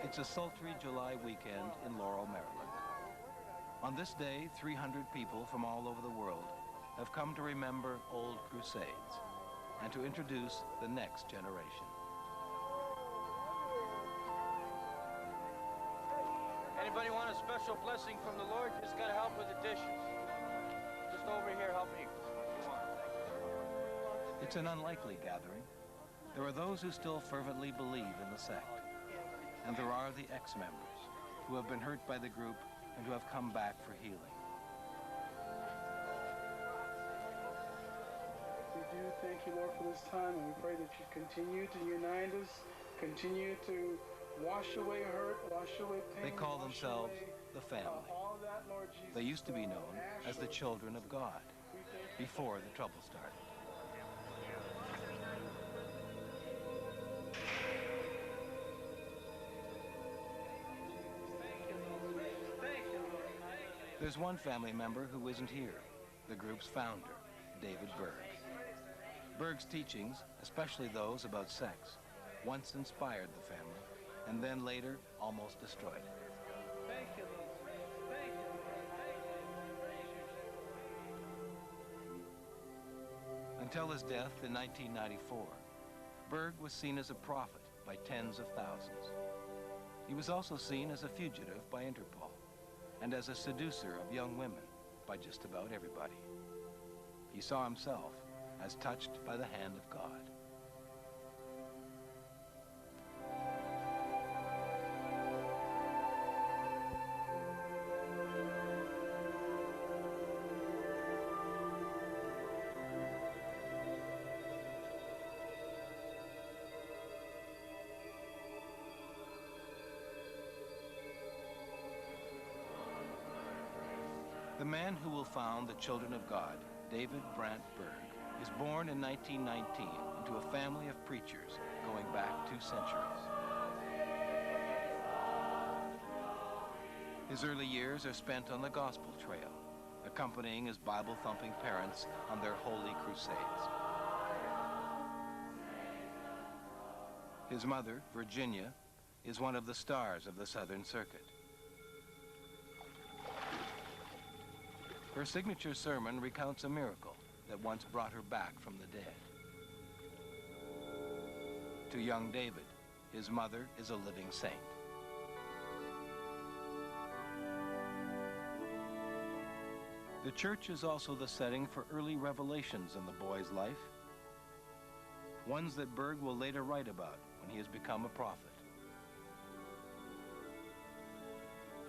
It's a sultry July weekend in Laurel, Maryland. On this day, 300 people from all over the world have come to remember old crusades and to introduce the next generation. Anybody want a special blessing from the Lord? Just got to help with the dishes. Just over here helping you. If you want. It's an unlikely gathering. There are those who still fervently believe in the sect. And there are the ex-members who have been hurt by the group and who have come back for healing. We do thank you, Lord, for this time, and we pray that you continue to unite us, continue to wash away hurt, wash away pain. They call themselves the family. All that, Lord Jesus, They used to be known as the children of God before the trouble started. There's one family member who isn't here, the group's founder, David Berg. Berg's teachings, especially those about sex, once inspired the family, and then later almost destroyed it. Thank you, Lord. Thank you, Lord. Until his death in 1994, Berg was seen as a prophet by tens of thousands. He was also seen as a fugitive by Interpol, and as a seducer of young women by just about everybody. He saw himself as touched by the hand of God. The man who will found the Children of God, David Brant Berg, is born in 1919 into a family of preachers going back 2 centuries. His early years are spent on the gospel trail, accompanying his Bible-thumping parents on their holy crusades. His mother, Virginia, is one of the stars of the Southern Circuit. Her signature sermon recounts a miracle that once brought her back from the dead. To young David, his mother is a living saint. The church is also the setting for early revelations in the boy's life, ones that Berg will later write about when he has become a prophet.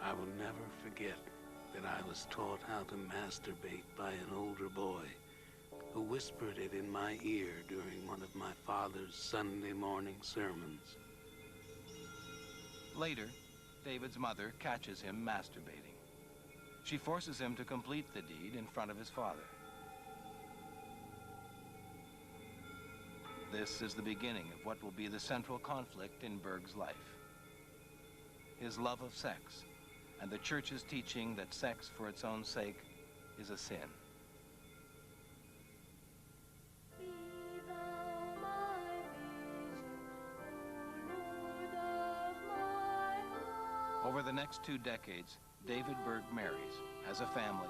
I will never forget that I was taught how to masturbate by an older boy who whispered it in my ear during one of my father's Sunday morning sermons. Later, David's mother catches him masturbating. She forces him to complete the deed in front of his father. This is the beginning of what will be the central conflict in Berg's life. His love of sex, and the church's teaching that sex for its own sake is a sin. Over the next 2 decades, David Berg marries, has a family,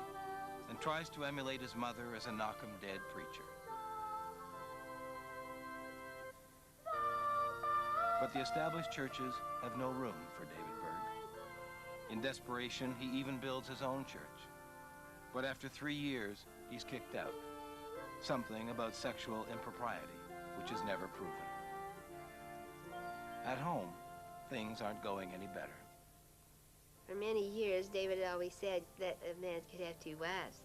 and tries to emulate his mother as a knock-'em-dead preacher. But the established churches have no room for David Berg. In desperation, he even builds his own church. But after 3 years, he's kicked out. Something about sexual impropriety, which is never proven. At home, things aren't going any better. For many years, David had always said that a man could have 2 wives.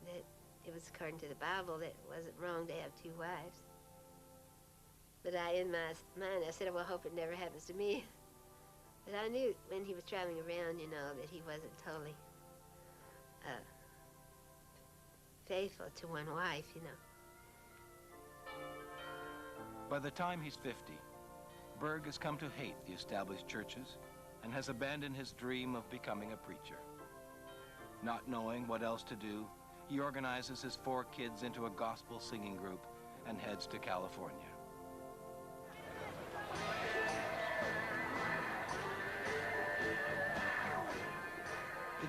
That it was according to the Bible that it wasn't wrong to have 2 wives. But in my mind, I said, well, I hope it never happens to me. But I knew when he was traveling around, you know, that he wasn't totally faithful to one wife, you know. By the time he's 50, Berg has come to hate the established churches and has abandoned his dream of becoming a preacher. Not knowing what else to do, he organizes his 4 kids into a gospel singing group and heads to California.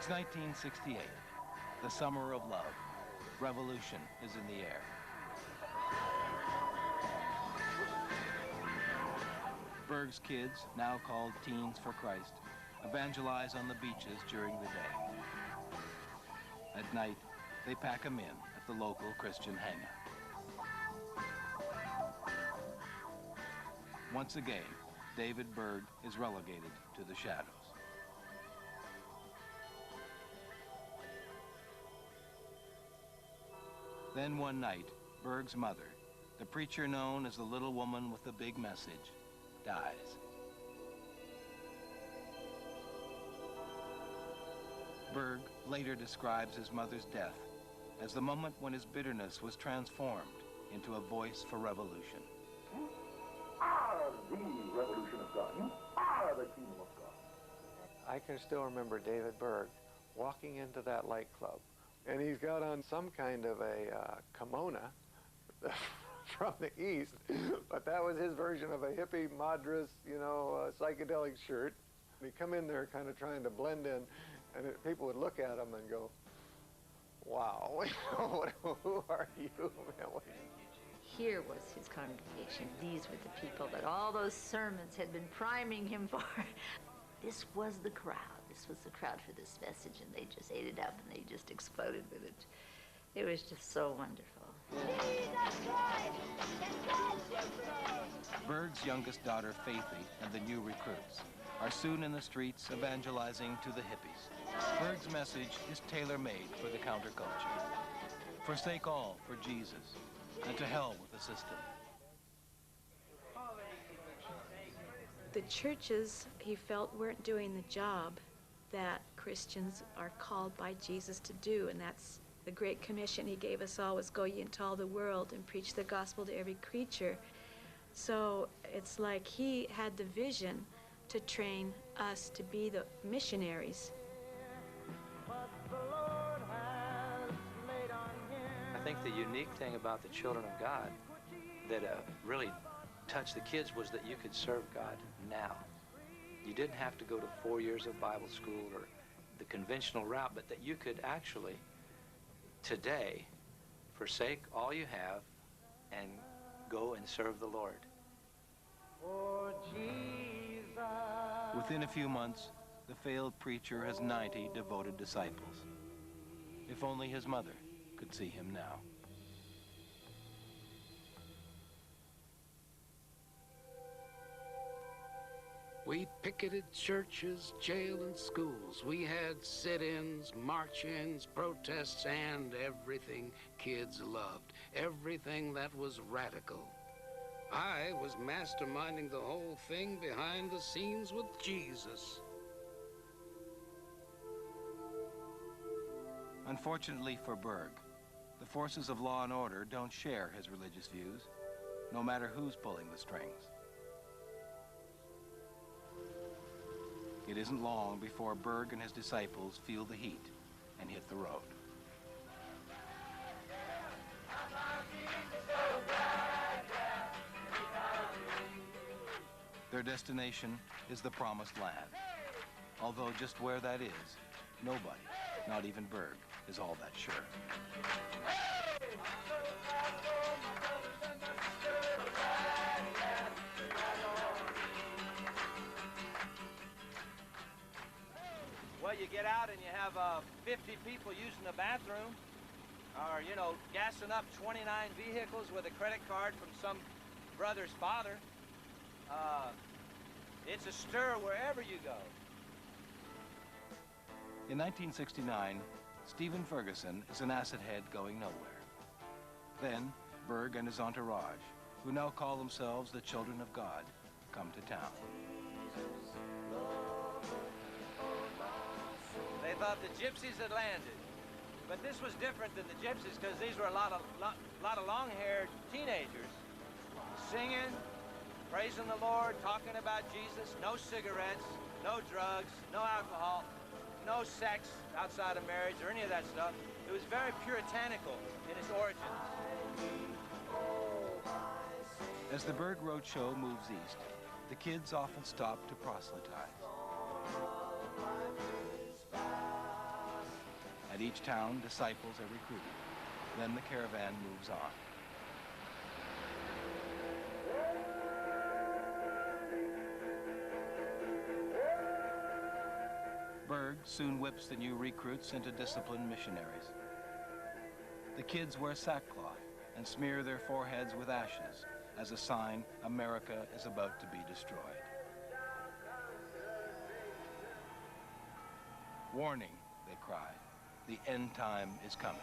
It's 1968, the summer of love. Revolution is in the air. Berg's kids, now called Teens for Christ, evangelize on the beaches during the day. At night, they pack them in at the local Christian hangout. Once again, David Berg is relegated to the shadows. Then one night, Berg's mother, the preacher known as the little woman with the big message, dies. Berg later describes his mother's death as the moment when his bitterness was transformed into a voice for revolution. You are the revolution of God. You are the kingdom of God. I can still remember David Berg walking into that light club, and he's got on some kind of a kimono from the East, but that was his version of a hippie Madras, psychedelic shirt. He'd come in there kind of trying to blend in, and people would look at him and go, wow, who are you? Here was his congregation. These were the people that all those sermons had been priming him for. This was the crowd. This was the crowd for this message, and they just ate it up, and they just exploded with it. It was just so wonderful. Berg's youngest daughter, Faithy, and the new recruits are soon in the streets evangelizing to the hippies. Berg's message is tailor-made for the counterculture. Forsake all for Jesus, and to hell with the system. The churches, he felt, weren't doing the job that Christians are called by Jesus to do, and that's the great commission he gave us all, was go ye into all the world and preach the gospel to every creature. So it's like he had the vision to train us to be the missionaries. I think the unique thing about the Children of God that really touched the kids was that you could serve God now. You didn't have to go to 4 years of Bible school or the conventional route, but that you could actually today forsake all you have and go and serve the Lord. Within a few months, the failed preacher has 90 devoted disciples. If only his mother could see him now. We picketed churches, jail, and schools. We had sit-ins, march-ins, protests, and everything kids loved. Everything that was radical. I was masterminding the whole thing behind the scenes with Jesus. Unfortunately for Berg, the forces of law and order don't share his religious views, no matter who's pulling the strings. It isn't long before Berg and his disciples feel the heat and hit the road. Their destination is the Promised Land. Although just where that is, nobody, not even Berg, is all that sure. Well, you get out and you have 50 people using the bathroom, or, gassing up 29 vehicles with a credit card from some brother's father. It's a stir wherever you go. In 1969, Stephen Ferguson is an acid head going nowhere. Then, Berg and his entourage, who now call themselves the Children of God, come to town. They thought the gypsies had landed. But this was different than the gypsies because these were a lot of long-haired teenagers singing, praising the Lord, talking about Jesus, no cigarettes, no drugs, no alcohol, no sex outside of marriage or any of that stuff. It was very puritanical in its origins. As the Berg Roadshow moves east, the kids often stop to proselytize. At each town, disciples are recruited. Then the caravan moves on. Berg soon whips the new recruits into disciplined missionaries. The kids wear sackcloth and smear their foreheads with ashes as a sign America is about to be destroyed. Warning, they cry, the end time is coming.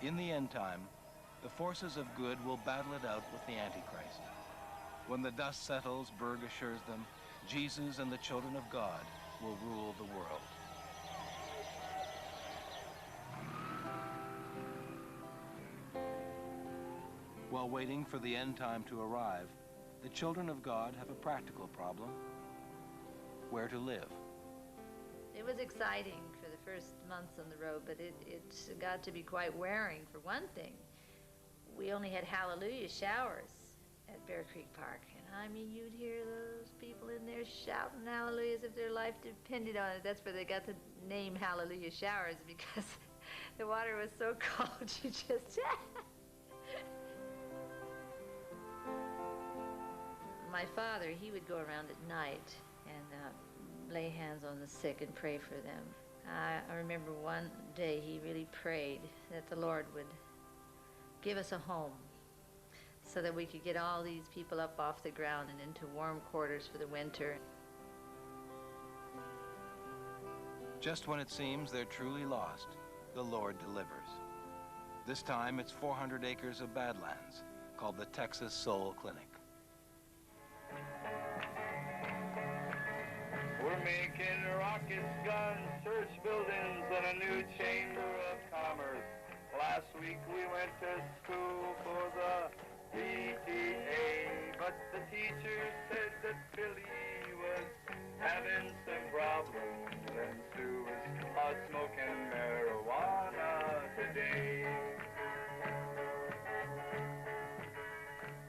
In the end time, the forces of good will battle it out with the Antichrist. When the dust settles, Berg assures them, Jesus and the children of God will rule the world. While waiting for the end time to arrive, the children of God have a practical problem: where to live. It was exciting for the first months on the road, but it got to be quite wearing. For one thing, we only had hallelujah showers at Bear Creek Park. And I mean, you'd hear those people in there shouting hallelujah as if their life depended on it. That's where they got the name hallelujah showers, because the water was so cold, you just... My father, he would go around at night and lay hands on the sick and pray for them. I remember one day he really prayed that the Lord would give us a home so that we could get all these people up off the ground and into warm quarters for the winter. Just when it seems they're truly lost, the Lord delivers. This time it's 400 acres of Badlands, called the Texas Soul Clinic. We're making rockets, guns, church buildings, and a new chamber of commerce. Last week we went to school for the PTA, but the teacher said that Billy was having some problems, and Sue was smoking marijuana today.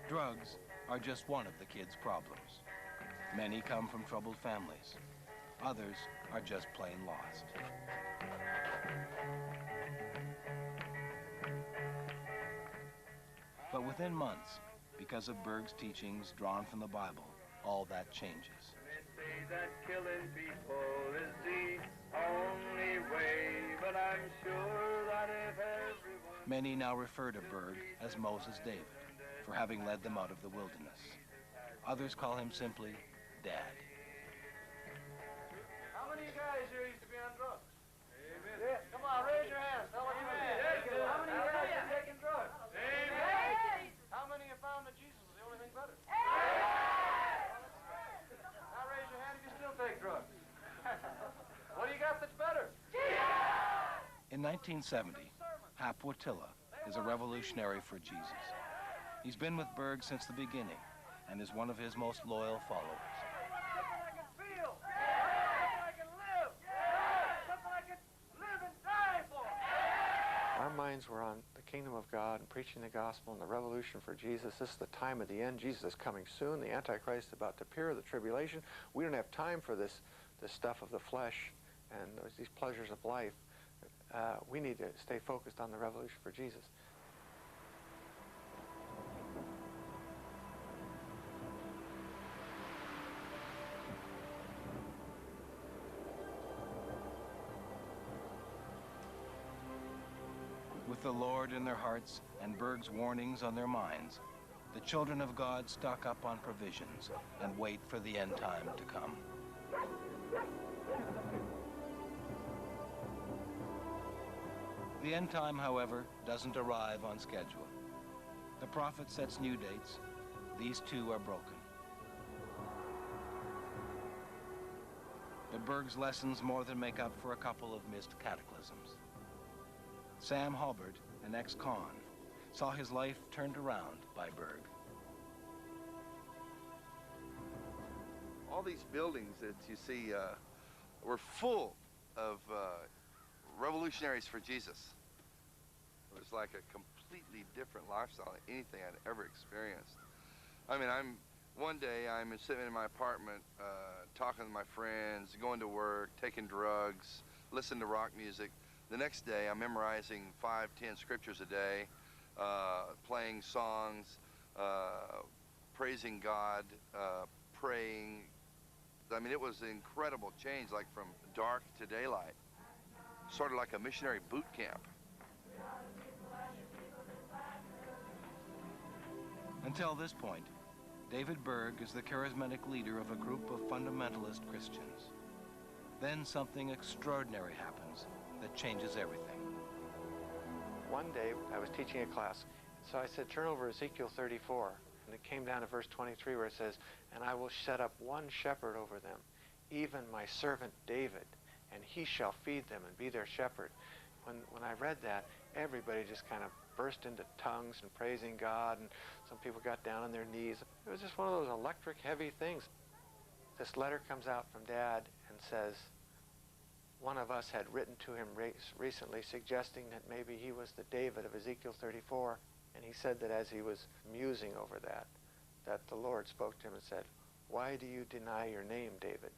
Drugs are just one of the kids' problems. Many come from troubled families. Others are just plain lost. But within months, because of Berg's teachings drawn from the Bible, all that changes. They say that killing people is the only way, but I'm sure that if everyone... Many now refer to Berg as Moses David for having led them out of the wilderness. Others call him simply Dad. How many of you guys here used to be on drugs? Amen. Yeah. Come on, raise your hands. Tell us how many of you guys are taking drugs? Amen. How many have found that Jesus is the only thing better? Now raise your hand if you still take drugs. What do you got that's better? In 1970, Hap Watilla is a revolutionary for Jesus. He's been with Berg since the beginning and is one of his most loyal followers. Our minds were on the kingdom of God and preaching the gospel and the revolution for Jesus. This is the time of the end. Jesus is coming soon. The Antichrist is about to appear, the tribulation. We don't have time for this stuff of the flesh and these pleasures of life. We need to stay focused on the revolution for Jesus. With the Lord in their hearts and Berg's warnings on their minds, the children of God stock up on provisions and wait for the end time to come. The end time, however, doesn't arrive on schedule. The prophet sets new dates. These two are broken. But Berg's lessons more than make up for a couple of missed cataclysms. Sam Halbert, an ex-con, saw his life turned around by Berg. All these buildings that you see were full of revolutionaries for Jesus. It was like a completely different lifestyle than anything I'd ever experienced. I mean, I'm One day I'm sitting in my apartment talking to my friends, going to work, taking drugs, listening to rock music. The next day I'm memorizing 5, 10 scriptures a day, playing songs, praising God, praying. I mean, it was an incredible change, like from dark to daylight, sort of like a missionary boot camp. Until this point, David Berg is the charismatic leader of a group of fundamentalist Christians. Then something extraordinary happens that changes everything. One day, I was teaching a class, so I said, turn over Ezekiel 34. And it came down to verse 23 where it says, and I will set up one shepherd over them, even my servant David, and he shall feed them and be their shepherd. When I read that, everybody just kind of burst into tongues and praising God, and some people got down on their knees. It was just one of those electric, heavy things. This letter comes out from Dad and says, one of us had written to him recently suggesting that maybe he was the David of Ezekiel 34, and he said that as he was musing over that the Lord spoke to him and said, why do you deny your name, David?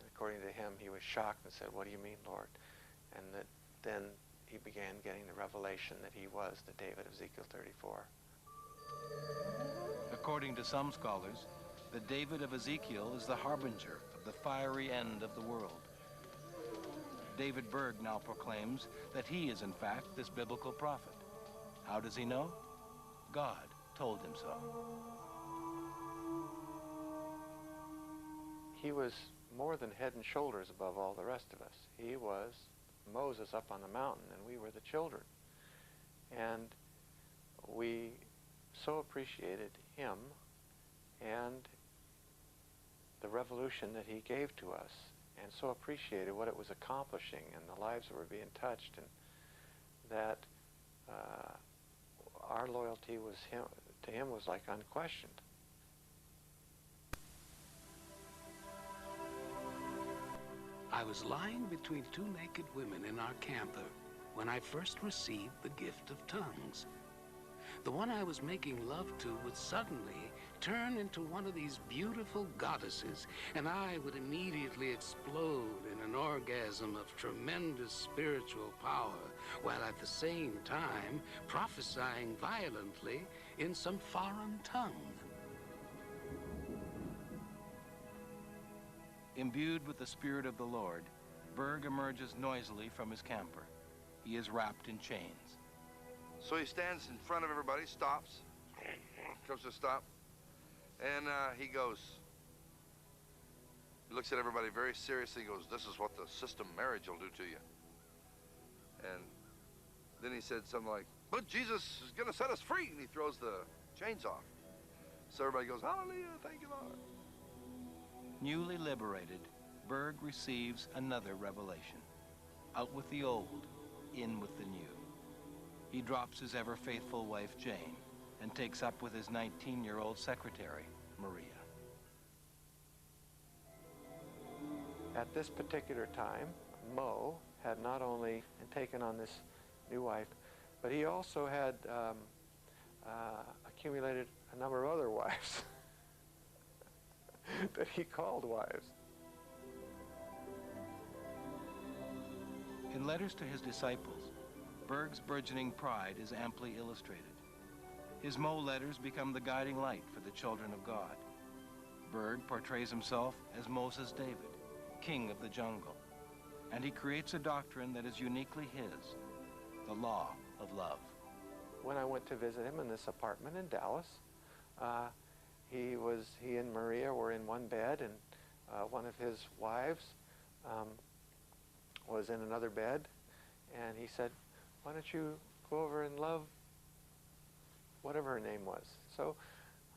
And according to him, he was shocked and said, what do you mean, Lord? And that then he began getting the revelation that he was the David of Ezekiel 34. According to some scholars, the David of Ezekiel is the harbinger of the fiery end of the world. David Berg now proclaims that he is in fact this biblical prophet. How does he know? God told him so. He was more than head and shoulders above all the rest of us. He was Moses up on the mountain, and we were the children. And we so appreciated him and the revolution that he gave to us, and so appreciated what it was accomplishing and the lives that were being touched, and that our loyalty was to him was like unquestioned. I was lying between 2 naked women in our camper when I first received the gift of tongues. The one I was making love to would suddenly turn into one of these beautiful goddesses, and I would immediately explode in an orgasm of tremendous spiritual power, while at the same time prophesying violently in some foreign tongue. Imbued with the Spirit of the Lord, Berg emerges noisily from his camper. He is wrapped in chains. So he stands in front of everybody, stops, comes to a stop, and he goes, he looks at everybody very seriously, he goes, this is what the system marriage will do to you. And then he said something like, but Jesus is going to set us free, and he throws the chains off. So everybody goes, hallelujah, thank you, Lord. Newly liberated, Berg receives another revelation. Out with the old, in with the new. He drops his ever-faithful wife, Jane, and takes up with his 19-year-old secretary, Maria. At this particular time, Mo had not only taken on this new wife, but he also had accumulated a number of other wives that he called wives. In letters to his disciples, Berg's burgeoning pride is amply illustrated. His Mo letters become the guiding light for the children of God. Berg portrays himself as Moses David, king of the jungle, and he creates a doctrine that is uniquely his, the law of love. When I went to visit him in this apartment in Dallas, he and Maria were in one bed, and one of his wives was in another bed, and he said, why don't you go over and love whatever her name was? So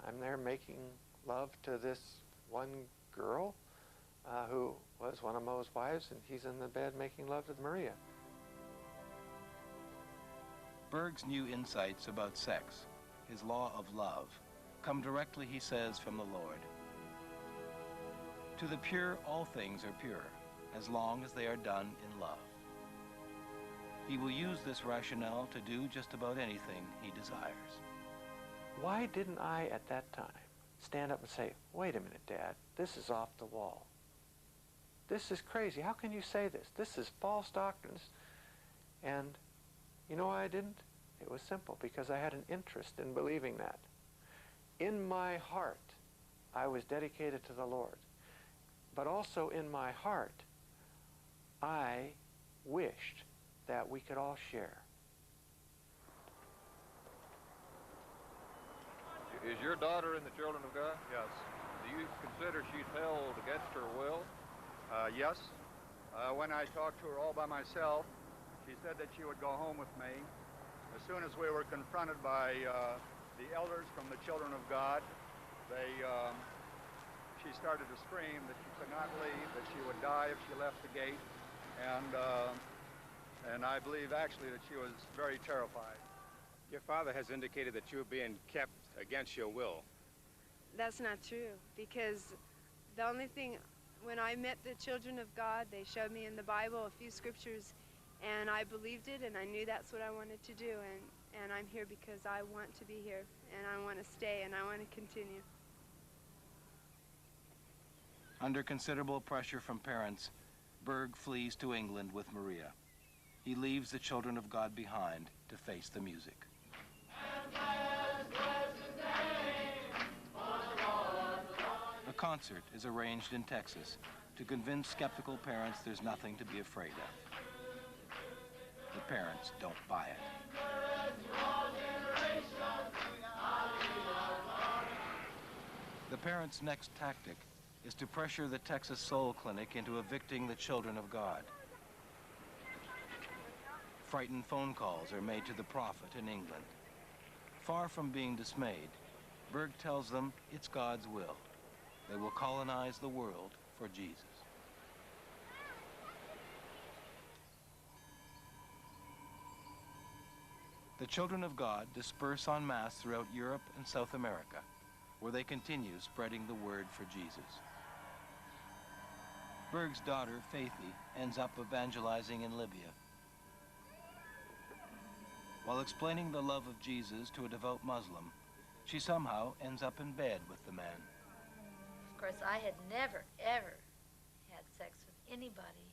I'm there making love to this one girl who was one of Mo's wives, and he's in the bed making love to Maria. Berg's new insights about sex, his law of love, come directly, he says, from the Lord. To the pure, all things are pure, as long as they are done in love. He will use this rationale to do just about anything he desires. Why didn't I, at that time, stand up and say, wait a minute, Dad, this is off the wall. This is crazy. How can you say this? This is false doctrines. And you know why I didn't? It was simple, because I had an interest in believing that. In my heart, I was dedicated to the Lord. But also in my heart, I wished that we could all share. Is your daughter in the Children of God? Yes. Do you consider she's held against her will? Yes. When I talked to her all by myself, she said that she would go home with me. As soon as we were confronted by the elders from the Children of God, she started to scream that she could not leave, that she would die if she left the gate, and I believe actually that she was very terrified. Your father has indicated that you were being kept against your will. That's not true, because the only thing, when I met the Children of God, they showed me in the Bible a few scriptures, and I believed it, and I knew that's what I wanted to do, and I'm here because I want to be here, and I want to stay, and I want to continue. Under considerable pressure from parents, Berg flees to England with Maria. He leaves the Children of God behind to face the music. A concert is arranged in Texas to convince skeptical parents there's nothing to be afraid of. The parents don't buy it. The parents' next tactic is to pressure the Texas Soul Clinic into evicting the Children of God. Frightened phone calls are made to the prophet in England. Far from being dismayed, Berg tells them it's God's will. They will colonize the world for Jesus. The Children of God disperse en masse throughout Europe and South America, where they continue spreading the word for Jesus. Berg's daughter, Faithy, ends up evangelizing in Libya. While explaining the love of Jesus to a devout Muslim, she somehow ends up in bed with the man. Of course, I had never, ever had sex with anybody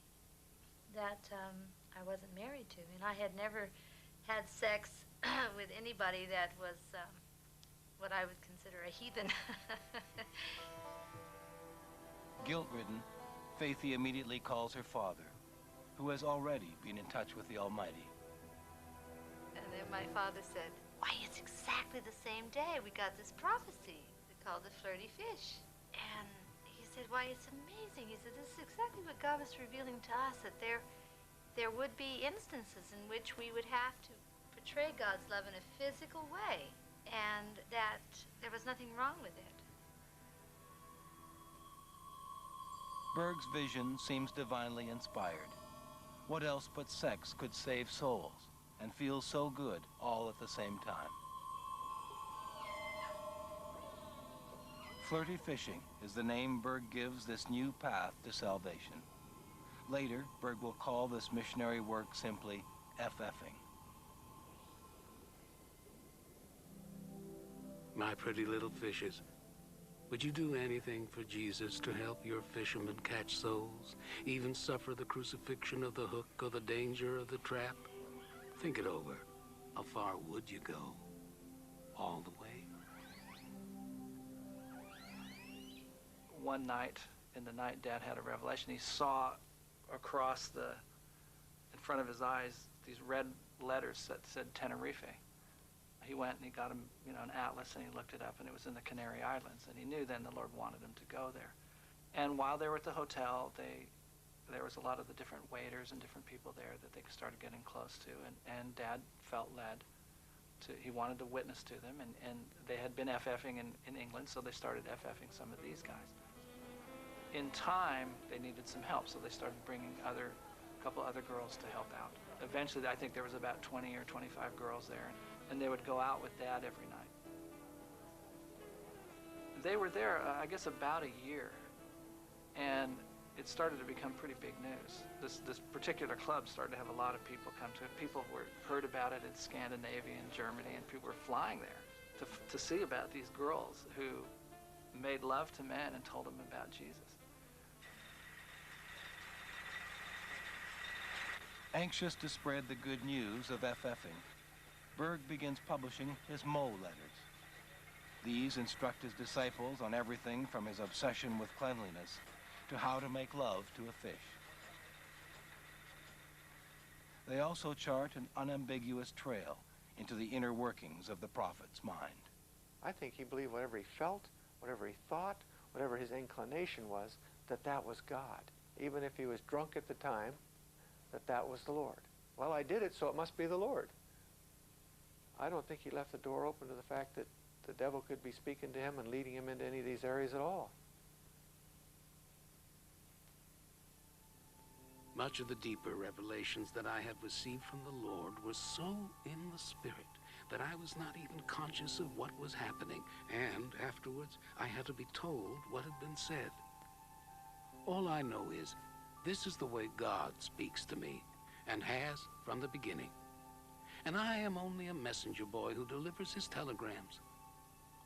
that I wasn't married to. And I had never had sex with anybody that was what I would consider a heathen. Guilt-ridden, Faithy immediately calls her father, who has already been in touch with the Almighty. And then my father said, why, it's exactly the same day we got this prophecy. We called the flirty fish. And he said, why, it's amazing. He said, this is exactly what God was revealing to us, that there would be instances in which we would have to portray God's love in a physical way, and that there was nothing wrong with it. Berg's vision seems divinely inspired. What else but sex could save souls and feel so good all at the same time? Flirty fishing is the name Berg gives this new path to salvation. Later, Berg will call this missionary work simply FFing. My pretty little fishes, would you do anything for Jesus to help your fishermen catch souls, even suffer the crucifixion of the hook or the danger of the trap? Think it over. How far would you go? All the way? One night, in the night, Dad had a revelation. He saw across in front of his eyes, these red letters that said Tenerife. He went and he got him, an atlas, and he looked it up, and it was in the Canary Islands. And he knew then the Lord wanted him to go there. And while they were at the hotel, there was a lot of the different waiters and different people there that they started getting close to. And Dad felt led he wanted to witness to them. And they had been FFing in England, so they started FFing some of these guys. In time, they needed some help, so they started bringing a couple other girls to help out. Eventually, I think there was about 20 or 25 girls there, and they would go out with Dad every night. They were there, I guess, about a year, and it started to become pretty big news. This particular club started to have a lot of people come to it. People heard about it in Scandinavia and Germany, and people were flying there to see about these girls who made love to men and told them about Jesus. Anxious to spread the good news of FFing, Berg begins publishing his Mo letters. These instruct his disciples on everything from his obsession with cleanliness to how to make love to a fish. They also chart an unambiguous trail into the inner workings of the prophet's mind. I think he believed whatever he felt, whatever he thought, whatever his inclination was, that was God. Even if he was drunk at the time, that was the Lord. Well, I did it, so it must be the Lord. I don't think he left the door open to the fact that the devil could be speaking to him and leading him into any of these areas at all. Much of the deeper revelations that I had received from the Lord were so in the Spirit that I was not even conscious of what was happening, and afterwards I had to be told what had been said. All I know is this is the way God speaks to me, and has from the beginning. And I am only a messenger boy who delivers his telegrams.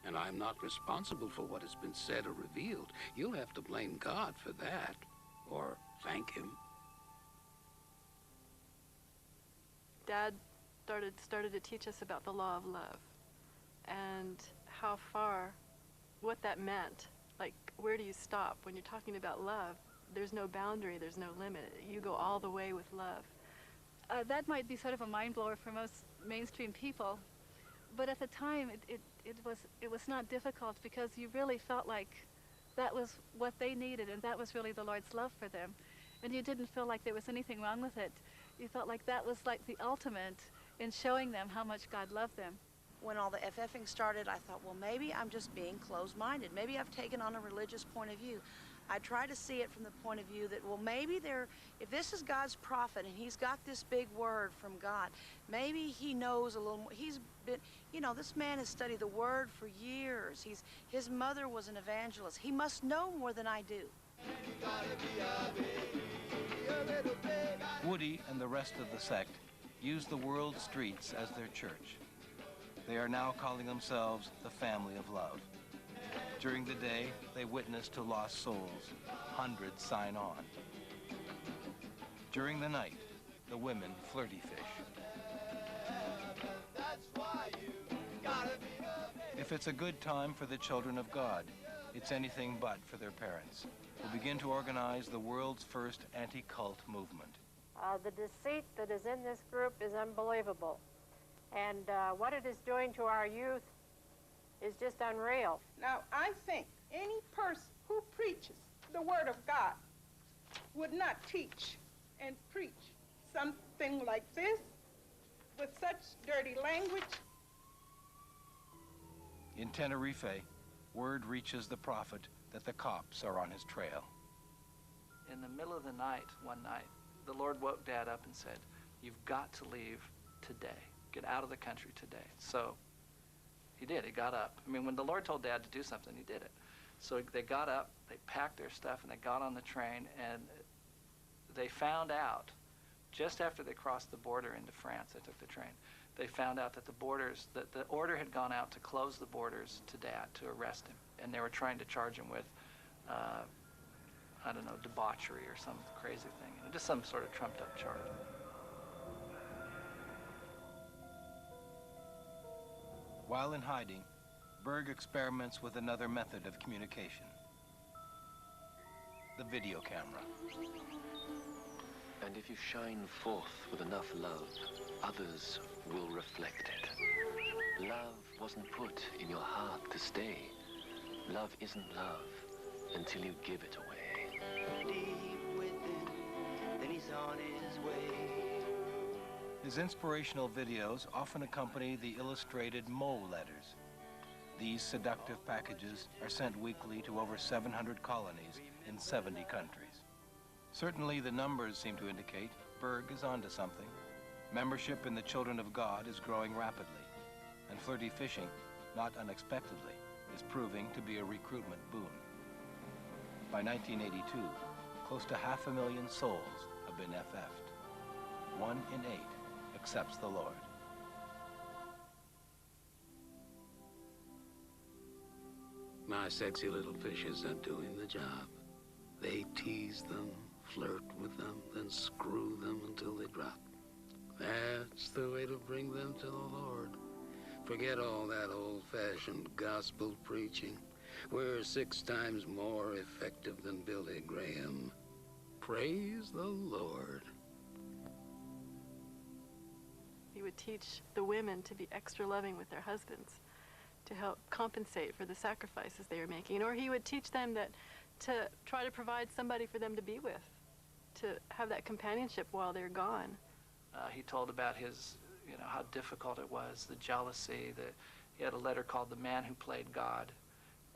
And I'm not responsible for what has been said or revealed. You'll have to blame God for that, or thank him. Dad started to teach us about the law of love and how far, what that meant. Like, where do you stop? When you're talking about love, there's no boundary, there's no limit. You go all the way with love. That might be sort of a mind blower for most mainstream people, but at the time it was not difficult because you really felt like that was what they needed and that was really the Lord's love for them. And you didn't feel like there was anything wrong with it. You felt like that was like the ultimate in showing them how much God loved them. When all the FFing started, I thought, well, maybe I'm just being closed-minded. Maybe I've taken on a religious point of view. I try to see it from the point of view that, well, maybe if this is God's prophet and he's got this big word from God, maybe he knows a little more. He's been, you know, this man has studied the word for years. His mother was an evangelist. He must know more than I do. Woody and the rest of the sect use the world streets as their church. They are now calling themselves the Family of Love. During the day, they witness to lost souls. Hundreds sign on. During the night, the women flirty fish. If it's a good time for the children of God, it's anything but for their parents, who begin to organize the world's first anti-cult movement. The deceit that is in this group is unbelievable. And what it is doing to our youth is just unreal. Now, I think any person who preaches the Word of God would not teach and preach something like this with such dirty language. In Tenerife, word reaches the prophet that the cops are on his trail. In the middle of the night, one night, the Lord woke Dad up and said, "You've got to leave today. Get out of the country today." So he did. He got up. I mean, when the Lord told Dad to do something, he did it. So they got up, they packed their stuff, and they got on the train, and they found out, just after they crossed the border into France, they took the train, they found out that the order had gone out to close the borders to Dad, to arrest him. And they were trying to charge him with, I don't know, debauchery or some crazy thing. Just some sort of trumped up charge. While in hiding, Berg experiments with another method of communication: the video camera. And if you shine forth with enough love, others will reflect it. Love wasn't put in your heart to stay. Love isn't love until you give it away. Deep within, then he's on his way. His inspirational videos often accompany the illustrated Mo letters. These seductive packages are sent weekly to over 700 colonies in 70 countries. Certainly the numbers seem to indicate Berg is onto something. Membership in the Children of God is growing rapidly, and flirty fishing, not unexpectedly, is proving to be a recruitment boon. By 1982, close to 500,000 souls have been FF'd. 1 in 8 accepts the Lord. My sexy little fishes are doing the job. They tease them, flirt with them, then screw them until they drop. That's the way to bring them to the Lord. Forget all that old-fashioned gospel preaching. We're 6 times more effective than Billy Graham. Praise the Lord. He would teach the women to be extra loving with their husbands, to help compensate for the sacrifices they were making. Or he would teach them that to try to provide somebody for them to be with, to have that companionship while they're gone. He told about his, how difficult it was, the jealousy. He had a letter called The Man Who Played God,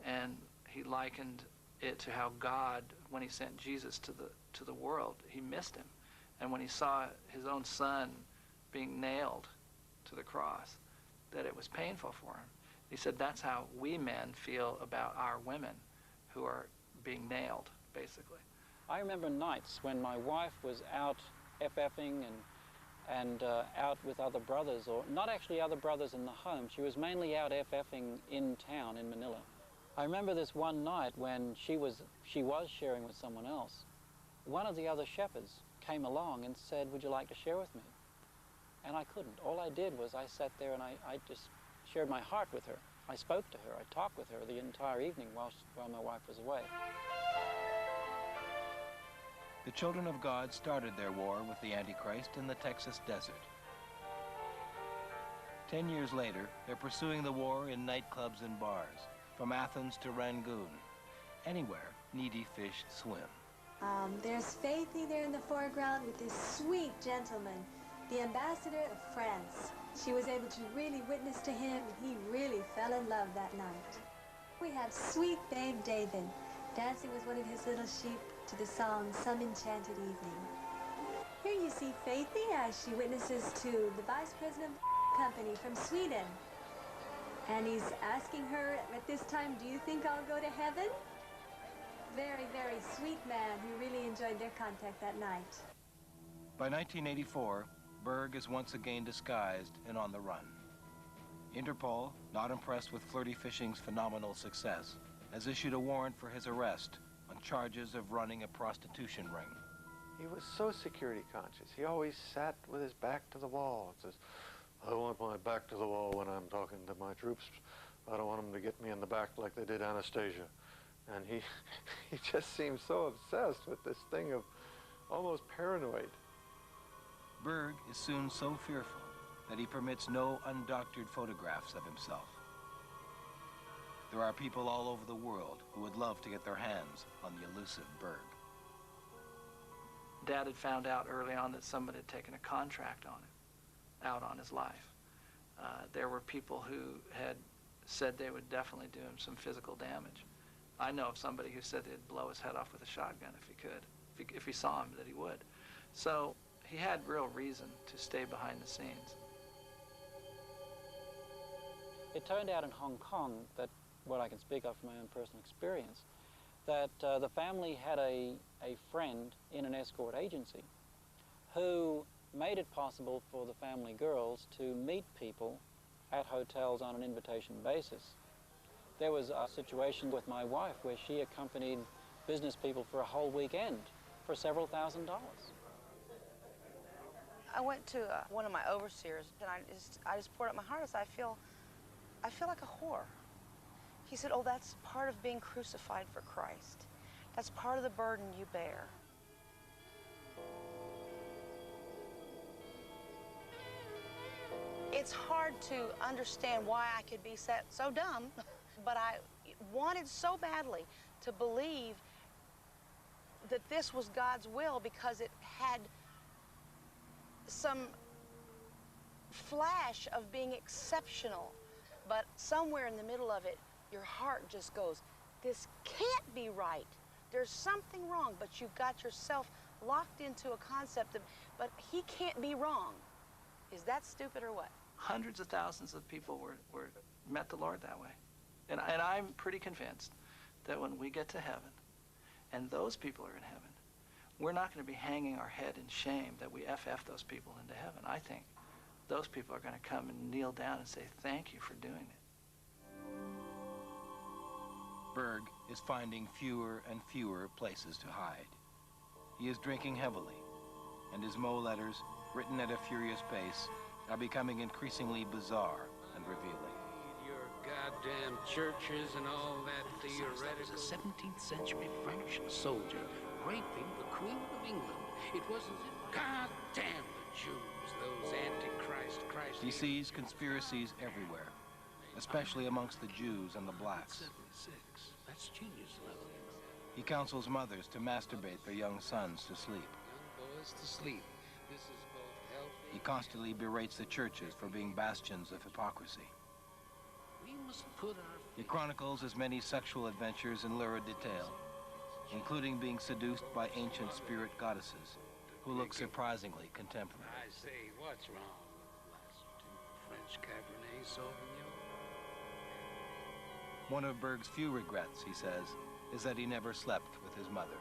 and he likened it to how God, when he sent Jesus to the world, he missed him. And when he saw his own son being nailed to the cross, that it was painful for him. He said that's how we men feel about our women who are being nailed, basically. I remember nights when my wife was out FFing and out with other brothers, or not actually other brothers in the home. She was mainly out FFing in town in Manila. I remember this one night when she was sharing with someone else. One of the other shepherds came along and said, "Would you like to share with me?" And I couldn't. All I did was I sat there and I just shared my heart with her. I spoke to her. I talked with her the entire evening while my wife was away. The Children of God started their war with the Antichrist in the Texas desert. 10 years later, they're pursuing the war in nightclubs and bars, from Athens to Rangoon. Anywhere needy fish swim. There's Faithy there in the foreground with this sweet gentleman, the ambassador of France. She was able to really witness to him, and he really fell in love that night. We have sweet babe David, dancing with one of his little sheep to the song Some Enchanted Evening. Here you see Faithy as she witnesses to the vice president of the company from Sweden. And he's asking her at this time, "Do you think I'll go to heaven?" Very, very sweet man who really enjoyed their contact that night. By 1984, Berg is once again disguised and on the run. Interpol, not impressed with Flirty Fishing's phenomenal success, has issued a warrant for his arrest on charges of running a prostitution ring. He was so security conscious. He always sat with his back to the wall and says, "I want my back to the wall when I'm talking to my troops. I don't want them to get me in the back like they did Anastasia." And he just seemed so obsessed with this thing of almost paranoid. Berg is soon so fearful that he permits no undoctored photographs of himself. There are people all over the world who would love to get their hands on the elusive Berg. Dad had found out early on that somebody had taken a contract on him, out on his life. There were people who had said they would definitely do him some physical damage. I know of somebody who said they'd blow his head off with a shotgun if he could, if he saw him, that he would. So he had real reason to stay behind the scenes. It turned out in Hong Kong that, what I can speak of from my own personal experience, that the family had a friend in an escort agency who made it possible for the family girls to meet people at hotels on an invitation basis. There was a situation with my wife where she accompanied business people for a whole weekend for several $1,000s. I went to one of my overseers, and I just poured out my heart. I said, I feel like a whore. He said, "Oh, that's part of being crucified for Christ. That's part of the burden you bear." It's hard to understand why I could be so dumb, but I wanted so badly to believe that this was God's will because it had some flash of being exceptional. But somewhere in the middle of it, your heart just goes, this can't be right. There's something wrong, but you've got yourself locked into a concept of, but he can't be wrong. Is that stupid or what? Hundreds of thousands of people met the Lord that way. And I'm pretty convinced that when we get to heaven, and those people are in heaven, we're not going to be hanging our head in shame that we FF those people into heaven. I think those people are going to come and kneel down and say, "Thank you for doing it." is finding fewer and fewer places to hide. He is drinking heavily, and his Moe letters, written at a furious pace, are becoming increasingly bizarre and revealing. Your goddamn churches and all that theoretical... That was a 17th century French soldier raping the Queen of England. It wasn't... God damn the Jews, those antichrist Christ... He sees conspiracies everywhere, especially amongst the Jews and the blacks. 76. That's genius level, you know. He counsels mothers to masturbate their young sons to sleep. Young boys to sleep. This is both healthy... He constantly berates the churches for being bastions of hypocrisy. We must put our... He chronicles his many sexual adventures in lurid detail, including being seduced by ancient spirit goddesses who look surprisingly contemporary. I say, what's wrong with last two French Cabernet Sauvignon? One of Berg's few regrets, he says, is that he never slept with his mother.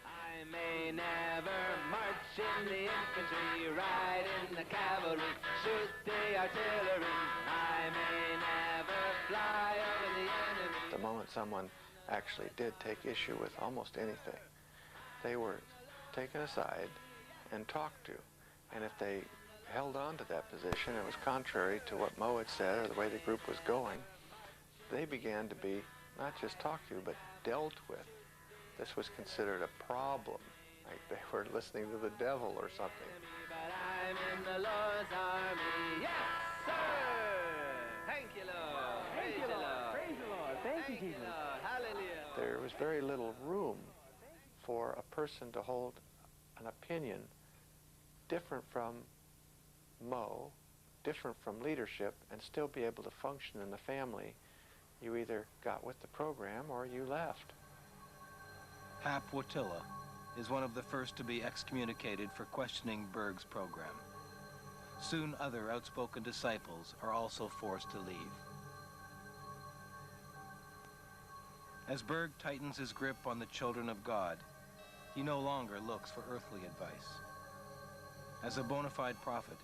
I may never march in the infantry, ride in the cavalry, shoot the artillery. I may never fly over the enemy. The moment someone actually did take issue with almost anything, they were taken aside and talked to. And if they held on to that position, it was contrary to what Moe had said or the way the group was going, they began to be not just talked to, but dealt with. This was considered a problem, like they were listening to the devil or something. But I'm in the Lord's army. Yes, sir! Thank you, Lord. Praise you, Lord. Praise the Lord. Thank you, Jesus. Lord. Hallelujah. There was very little room for a person to hold an opinion different from Moe, different from leadership, and still be able to function in the family. You either got with the program or you left. Hap Watilla is one of the first to be excommunicated for questioning Berg's program. Soon other outspoken disciples are also forced to leave. As Berg tightens his grip on the children of God, he no longer looks for earthly advice. As a bona fide prophet,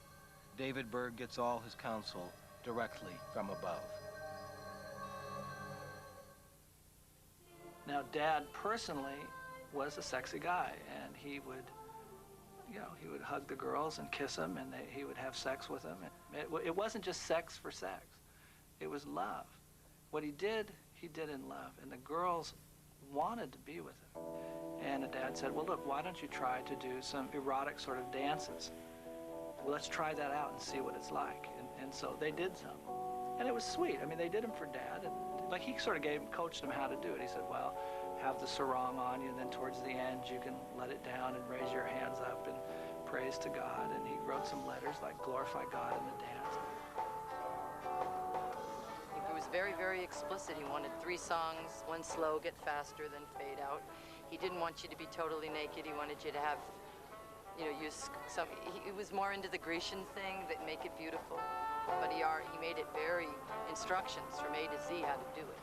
David Berg gets all his counsel directly from above. Now, Dad personally was a sexy guy, and he would, he would hug the girls and kiss them, and he would have sex with them. It wasn't just sex for sex. It was love. What he did in love, and the girls wanted to be with him. And Dad said, well, look, why don't you try to do some erotic sort of dances? Well, let's try that out and see what it's like. And so they did some. And it was sweet. I mean, they did them for Dad. And like he sort of coached them how to do it. He said, well, have the sarong on you, and then towards the end you can let it down and raise your hands up and praise to God. And he wrote some letters like glorify God in the dance. He was very, very explicit. He wanted 3 songs, one slow, get faster, then fade out. He didn't want you to be totally naked. He wanted you to have, use some, he was more into the Grecian thing that make it beautiful. But he made it very instructions from A to Z how to do it.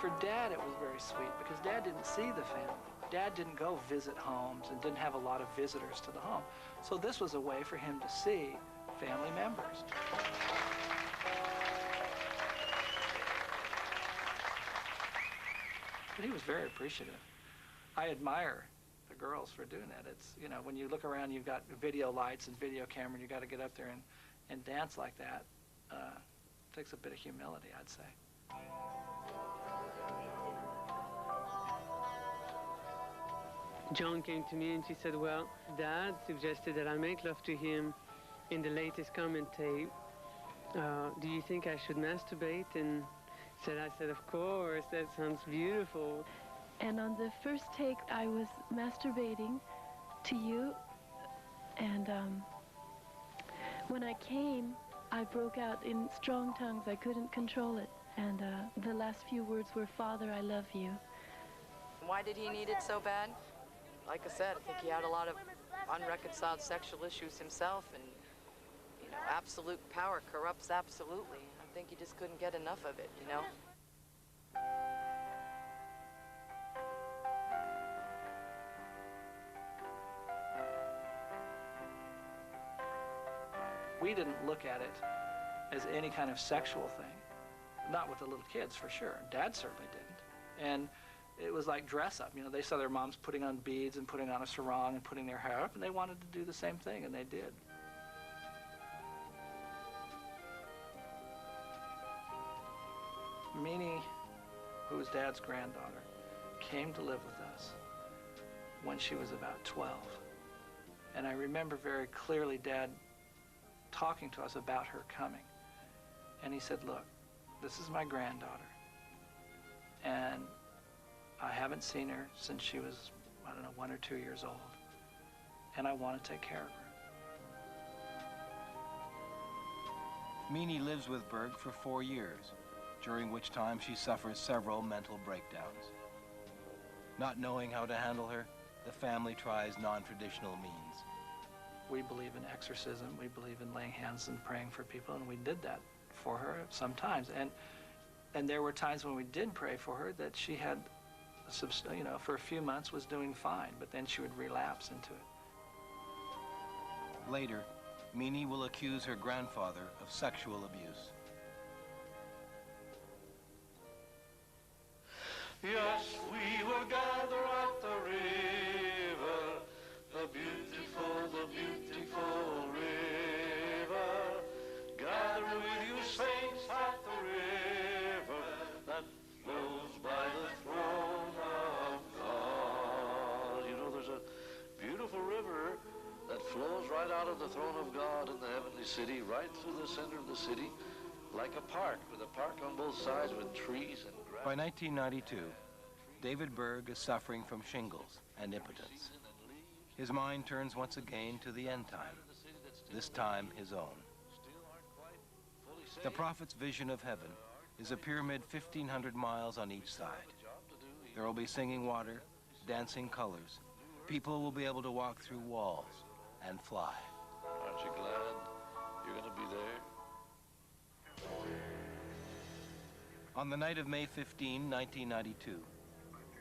For Dad, it was very sweet because Dad didn't see the family. Dad didn't go visit homes and didn't have a lot of visitors to the home. So this was a way for him to see family members. But he was very appreciative. I admire the girls for doing that. It's, when you look around, you've got video lights and video camera, and you got to get up there and dance like that. Takes a bit of humility, I'd say. John came to me and she said, well, Dad suggested that I make love to him in the latest comment tape. Do you think I should masturbate? And I said, of course, that sounds beautiful. And on the first take, I was masturbating to you. And when I came, I broke out in strong tongues. I couldn't control it. And the last few words were, Father, I love you. Why did he need it so bad? Like I said, I think he had a lot of unreconciled sexual issues himself, and, absolute power corrupts absolutely. I think he just couldn't get enough of it, We didn't look at it as any kind of sexual thing. Not with the little kids, for sure. Dad certainly didn't. And it was like dress up. You know, they saw their moms putting on beads and putting on a sarong and putting their hair up, and they wanted to do the same thing, and they did. Meanie, who was Dad's granddaughter, came to live with us when she was about 12. And I remember very clearly Dad talking to us about her coming. And he said, look, this is my granddaughter. And I haven't seen her since she was, I don't know, 1 or 2 years old. And I want to take care of her. Meanie lives with Berg for 4 years, during which time she suffers several mental breakdowns. Not knowing how to handle her, the family tries non-traditional means. We believe in exorcism, we believe in laying hands and praying for people, and we did that for her sometimes. And there were times when we did pray for her that she had, you know, for a few months was doing fine, but then she would relapse into it. Later, Meanie will accuse her grandfather of sexual abuse. Yes, we will gather at the river, the beautiful river. Gather with you saints at the river that flows by the throne of God. You know, there's a beautiful river that flows right out of the throne of God in the heavenly city, right through the center of the city, like a park, with a park on both sides with trees and grass. By 1992, David Berg is suffering from shingles and impotence. His mind turns once again to the end time, this time his own. The prophet's vision of heaven is a pyramid 1,500 miles on each side. There will be singing water, dancing colors. People will be able to walk through walls and fly. Aren't you glad you're going to be there? On the night of May 15, 1992,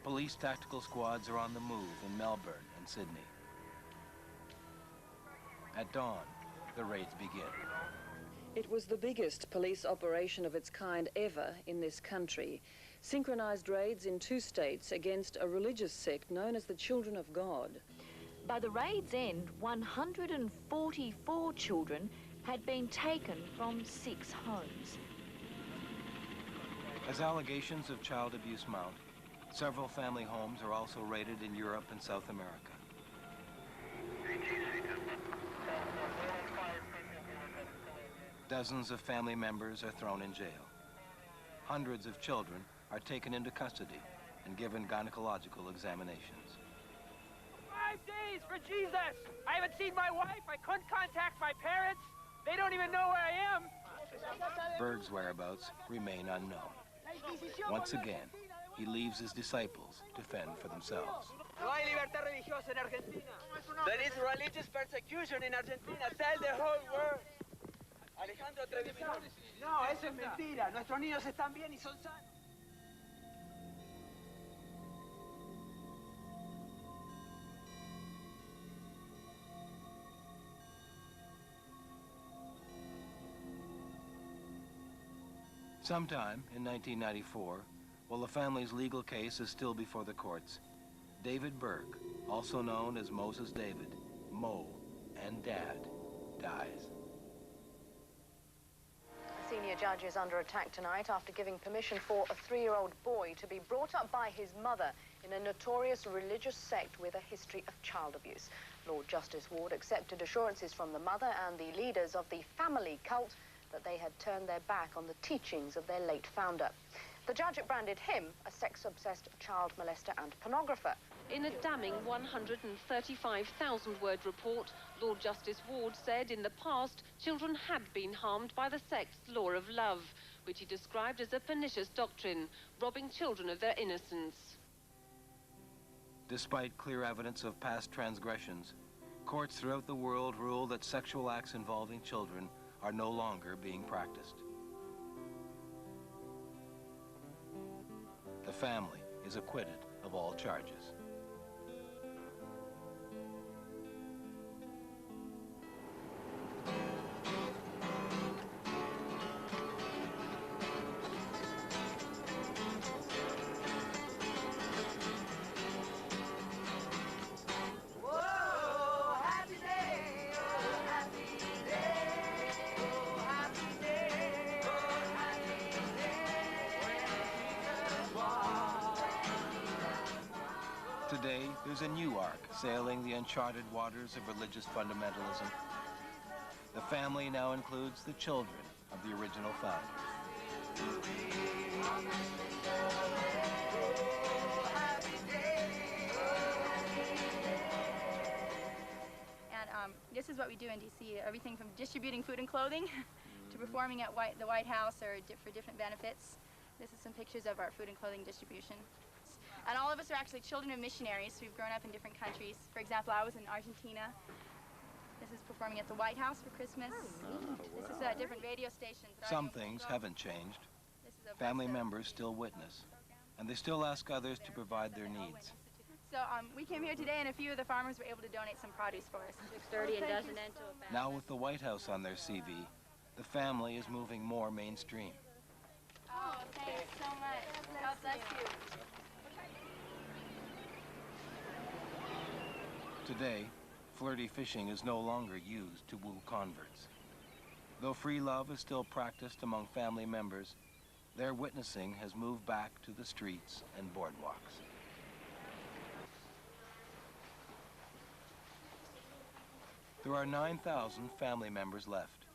police tactical squads are on the move in Melbourne and Sydney. At dawn, the raids begin. It was the biggest police operation of its kind ever in this country. Synchronized raids in 2 states against a religious sect known as the Children of God. By the raid's end, 144 children had been taken from 6 homes. As allegations of child abuse mount, several family homes are also raided in Europe and South America. Dozens of family members are thrown in jail. Hundreds of children are taken into custody and given gynecological examinations. 5 days for Jesus! I haven't seen my wife, I couldn't contact my parents, they don't even know where I am. Berg's whereabouts remain unknown. Once again, he leaves his disciples to fend for themselves. No hay libertad religiosa en Argentina. There is religious persecution in Argentina. Tell the whole world. Alejandro Treviño. No, eso es mentira. Nuestros niños están bien y son sanos. Sometime in 1994, while the family's legal case is still before the courts, David Berg, also known as Moses David, Mo, and Dad, dies. A senior judge is under attack tonight after giving permission for a 3-year-old boy to be brought up by his mother in a notorious religious sect with a history of child abuse. Lord Justice Ward accepted assurances from the mother and the leaders of the family cult that they had turned their back on the teachings of their late founder. The judge branded him a sex-obsessed child molester and pornographer. In a damning 135,000-word report, Lord Justice Ward said in the past children had been harmed by the sect's law of love, which he described as a pernicious doctrine, robbing children of their innocence. Despite clear evidence of past transgressions, courts throughout the world rule that sexual acts involving children are no longer being practiced. The family is acquitted of all charges. Today, there's a new ark sailing the uncharted waters of religious fundamentalism. The family now includes the children of the original founders. And this is what we do in D.C. Everything from distributing food and clothing to performing at the White House or for different benefits. This is some pictures of our food and clothing distribution. And all of us are actually children of missionaries. We've grown up in different countries. For example, I was in Argentina. This is performing at the White House for Christmas. This is at different radio stations. Some things haven't changed. Family members still witness, and they still ask others to provide their needs. So we came here today, and a few of the farmers were able to donate some produce for us. $6.30 a dozen into a bag. Now with the White House on their CV, the family is moving more mainstream. Oh, thanks so much. God bless you. Today, flirty fishing is no longer used to woo converts. Though free love is still practiced among family members, their witnessing has moved back to the streets and boardwalks. There are 9,000 family members left.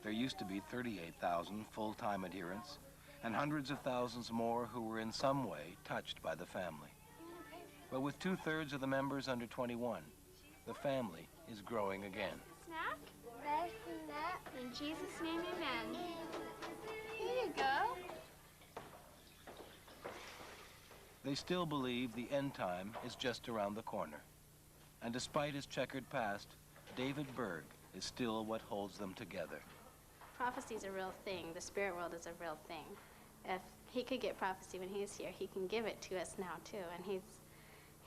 There used to be 38,000 full-time adherents and hundreds of thousands more who were in some way touched by the family. But with 2/3 of the members under 21, the family is growing again. Snack? There's a snack. In Jesus' name, amen. Here you go. They still believe the end time is just around the corner. And despite his checkered past, David Berg is still what holds them together. Prophecy is a real thing. The spirit world is a real thing. If he could get prophecy when he's here, he can give it to us now too. And he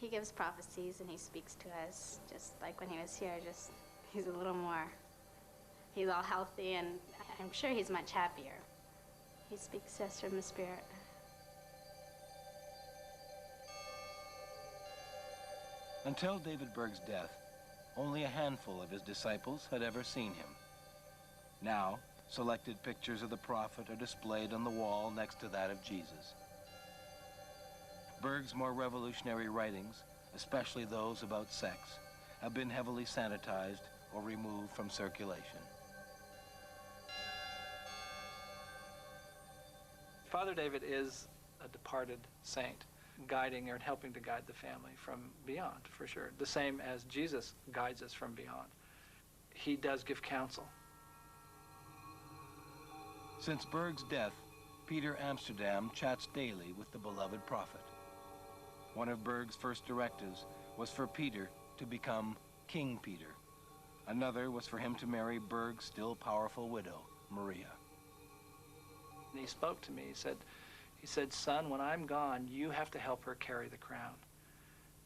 gives prophecies and he speaks to us just like when he was here. Just he's a little more. He's all healthy, and I'm sure he's much happier. He speaks to us from the spirit. Until David Berg's death, only a handful of his disciples had ever seen him. Now, selected pictures of the prophet are displayed on the wall next to that of Jesus. Berg's more revolutionary writings, especially those about sex, have been heavily sanitized or removed from circulation. Father David is a departed saint, guiding or helping to guide the family from beyond, for sure. The same as Jesus guides us from beyond. He does give counsel. Since Berg's death, Peter Amsterdam chats daily with the beloved prophet. One of Berg's first directives was for Peter to become King Peter. Another was for him to marry Berg's still powerful widow, Maria. And he spoke to me. He said, son, when I'm gone, you have to help her carry the crown.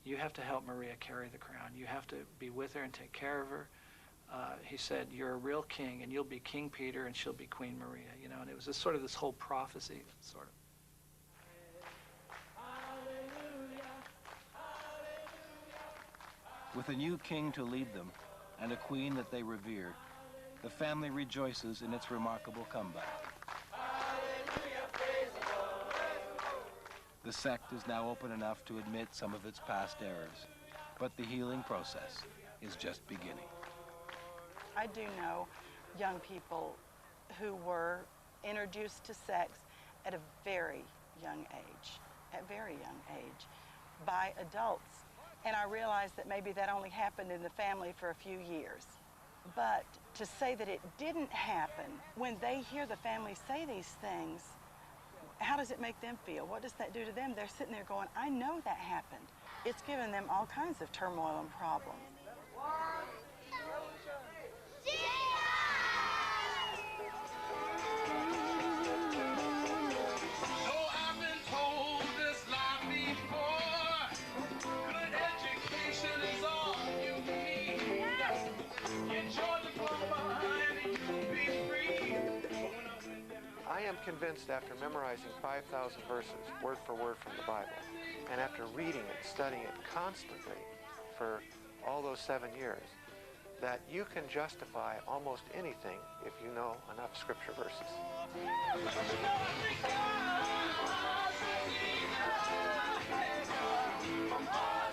You have to help Maria carry the crown. You have to be with her and take care of her. He said, you're a real king, and you'll be King Peter, and she'll be Queen Maria. You know, and it was this sort of this whole prophecy, sort of. With a new king to lead them and a queen that they revere, the family rejoices in its remarkable comeback. The sect is now open enough to admit some of its past errors, but the healing process is just beginning. I do know young people who were introduced to sex at a very young age, by adults. And I realized that maybe that only happened in the family for a few years. But to say that it didn't happen, when they hear the family say these things, how does it make them feel? What does that do to them? They're sitting there going, I know that happened. It's given them all kinds of turmoil and problems. I am convinced after memorizing 5,000 verses, word for word from the Bible, and after reading it, studying it constantly for all those 7 years, that you can justify almost anything if you know enough scripture verses. Oh,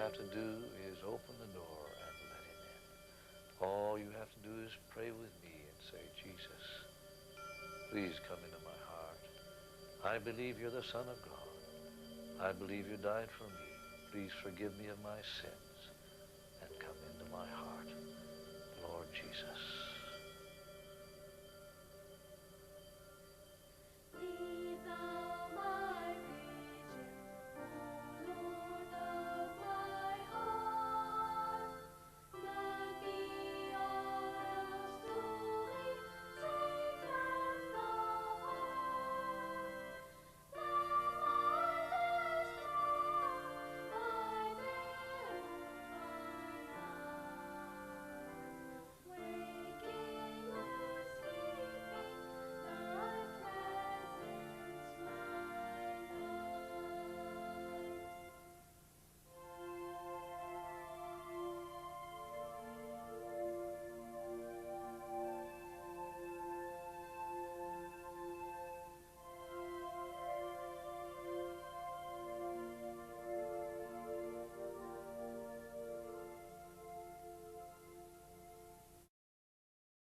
have to do is open the door and let him in. All you have to do is pray with me and say, Jesus, please come into my heart. I believe you're the Son of God. I believe you died for me. Please forgive me of my sins and come into my heart. Lord Jesus.